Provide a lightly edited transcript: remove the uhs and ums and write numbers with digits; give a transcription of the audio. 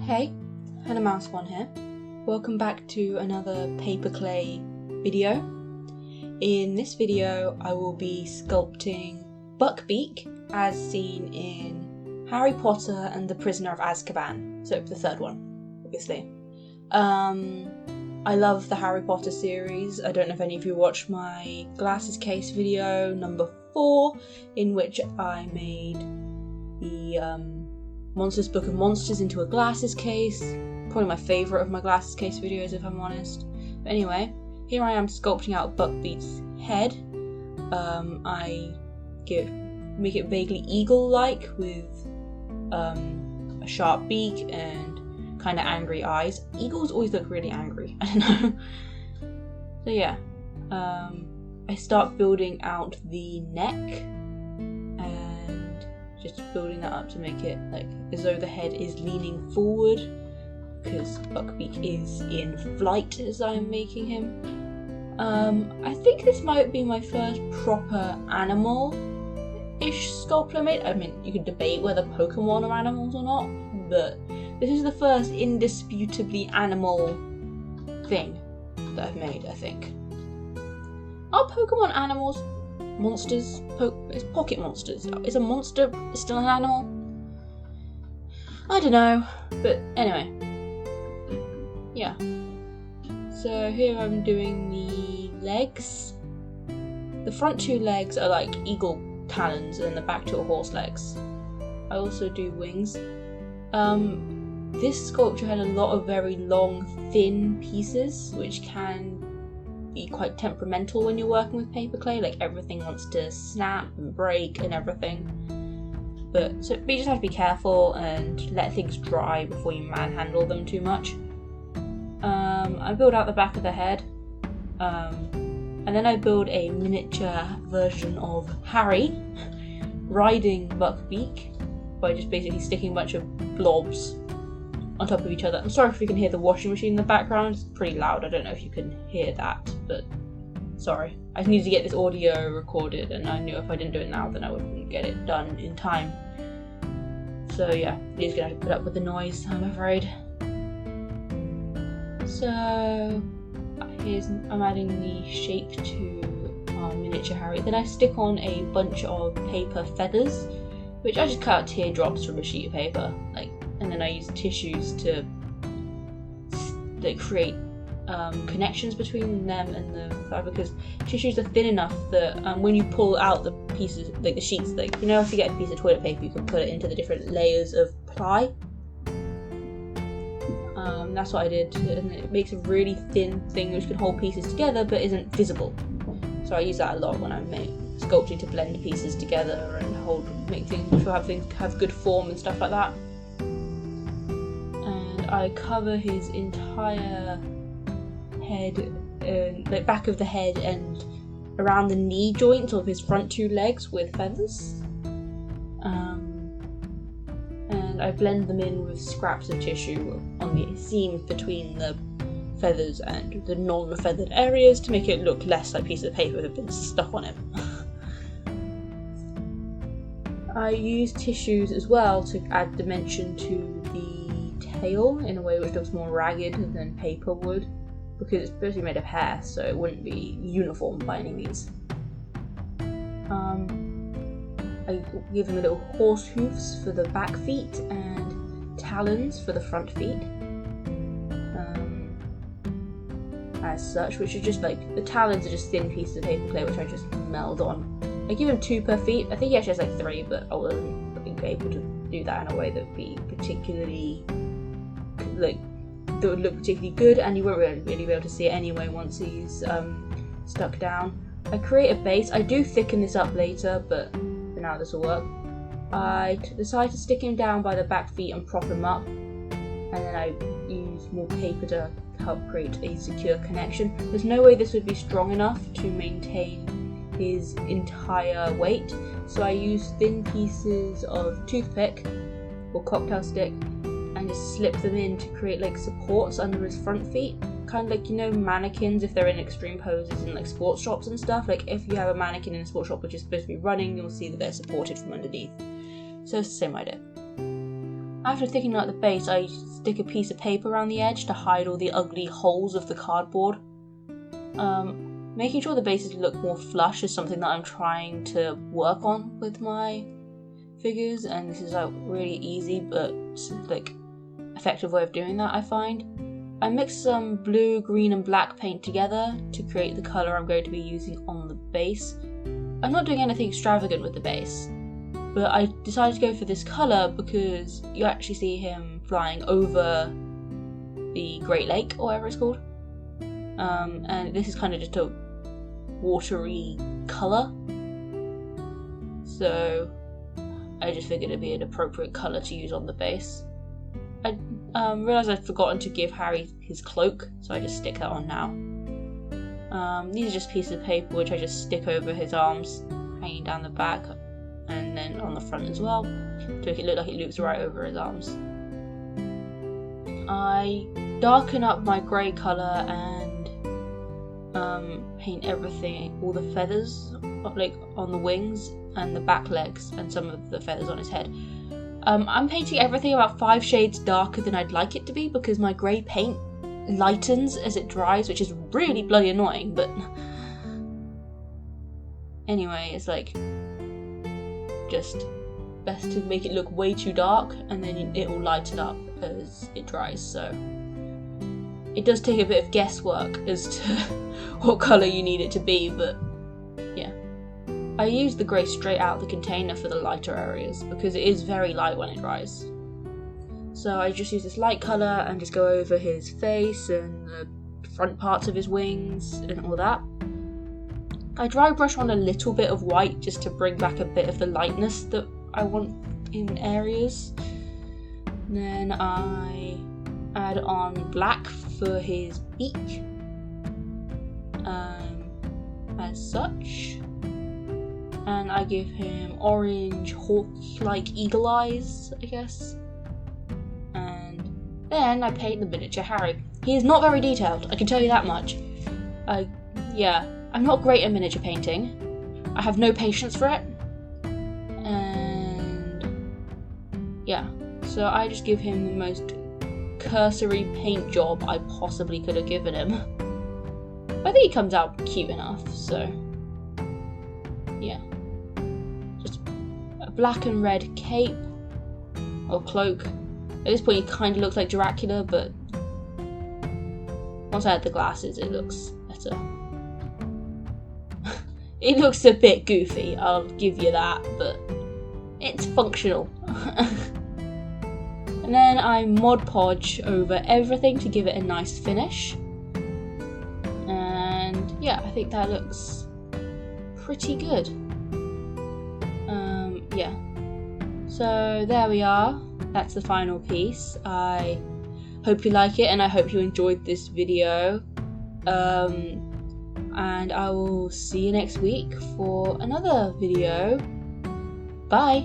Hey, Hannah Mouse One here. Welcome back to another paper clay video. In this video I will be sculpting Buckbeak as seen in Harry Potter and the Prisoner of Azkaban, so the third one, obviously. I love the Harry Potter series. I don't know if any of you watched my glasses case video number 4, in which I made the Monsters Book of Monsters into a glasses case. Probably my favourite of my glasses case videos, if I'm honest. But anyway, here I am sculpting out Buckbeak's head. I make it vaguely eagle-like with a sharp beak and kind of angry eyes. Eagles always look really angry. I don't know. So yeah, I start building out the neck. Just building that up to make it like as though the head is leaning forward, because Buckbeak is in flight as I am making him. I think this might be my first proper animal-ish sculpt I made. I mean, you could debate whether Pokemon are animals or not, but this is the first indisputably animal thing that I've made, I think. Are Pokemon animals? Monsters? It's pocket monsters. Is a monster still an animal? I don't know. But anyway. Yeah. So here I'm doing the legs. The front 2 legs are like eagle talons and the back 2 are horse legs. I also do wings. This sculpture had a lot of very long, thin pieces, which can be quite temperamental when you're working with paper clay. Like everything wants to snap and break and everything. But you just have to be careful and let things dry before you manhandle them too much. I build out the back of the head, and then I build a miniature version of Harry riding Buckbeak by just basically sticking a bunch of blobs on top of each other. I'm sorry if you can hear the washing machine in the background, it's pretty loud. I don't know if you can hear that, but sorry. I just needed to get this audio recorded, and I knew if I didn't do it now then I wouldn't get it done in time. So yeah, you're just gonna have to put up with the noise, I'm afraid. So I'm adding the shape to our miniature Harry. Then I stick on a bunch of paper feathers, which I just cut out teardrops from a sheet of paper, and then I use tissues to create connections between them and the fibre, because tissues are thin enough that when you pull out the pieces, like the sheets, if you get a piece of toilet paper, you can put it into the different layers of ply. That's what I did, and it makes a really thin thing which can hold pieces together but isn't visible. So I use that a lot when I'm sculpting, to blend pieces together and make things have good form and stuff like that. I cover his entire head, back of the head and around the knee joints of his front 2 legs with feathers. And I blend them in with scraps of tissue on the seams between the feathers and the non-feathered areas to make it look less like pieces of paper have been stuck on him. I use tissues as well to add dimension to the tail in a way which looks more ragged than paper would, because it's supposed to be made of hair, so it wouldn't be uniform by any means. I give him little horse hoofs for the back feet and talons for the front feet, as such, which are just the talons are just thin pieces of paper clay which I just meld on. I give him 2 per feet. I think he actually has 3, but I wasn't able to do that in a way that would be particularly that would look particularly good, and you won't really be able to see it anyway once he's stuck down. I create a base. I do thicken this up later, but for now this will work. I decide to stick him down by the back feet and prop him up, and then I use more paper to help create a secure connection. There's no way this would be strong enough to maintain his entire weight, so I use thin pieces of toothpick or cocktail stick and just slip them in to create supports under his front feet, kind of mannequins if they're in extreme poses in sports shops and stuff. If you have a mannequin in a sports shop which is supposed to be running, you'll see that they're supported from underneath. So it's the same idea. After thickening out the base, I stick a piece of paper around the edge to hide all the ugly holes of the cardboard. Making sure the bases look more flush is something that I'm trying to work on with my figures, and this is a really easy but like effective way of doing that, I find. I mix some blue, green and black paint together to create the colour I'm going to be using on the base. I'm not doing anything extravagant with the base, but I decided to go for this colour because you actually see him flying over the Great Lake, or whatever it's called. And this is kind of just a watery colour, so I just figured it'd be an appropriate colour to use on the base. I realised I'd forgotten to give Harry his cloak, so I just stick that on now. These are just pieces of paper which I just stick over his arms, hanging down the back, and then on the front as well, to make it look like it loops right over his arms. I darken up my grey colour and paint everything, all the feathers like on the wings and the back legs and some of the feathers on his head. I'm painting everything about 5 shades darker than I'd like it to be because my grey paint lightens as it dries, which is really bloody annoying, but anyway, it's like just best to make it look way too dark and then it will lighten up as it dries, so it does take a bit of guesswork as to what colour you need it to be, but yeah. I use the grey straight out of the container for the lighter areas because it is very light when it dries. So I just use this light colour and just go over his face and the front parts of his wings and all that. I dry brush on a little bit of white just to bring back a bit of the lightness that I want in areas. Then I add on black for his beak, as such, and I give him orange hawk-like eagle eyes, I guess, and then I paint the miniature Harry. He is not very detailed, I can tell you that much. Yeah, I'm not great at miniature painting, I have no patience for it, and yeah, so I just give him the most cursory paint job I possibly could have given him. I think he comes out cute enough, so yeah. Just a black and red cape or cloak. At this point he kind of looks like Dracula, but once I add the glasses it looks better. It looks a bit goofy, I'll give you that, but it's functional. And then I Mod Podge over everything to give it a nice finish. And yeah, I think that looks pretty good. Yeah. So there we are. That's the final piece. I hope you like it and I hope you enjoyed this video. And I will see you next week for another video. Bye!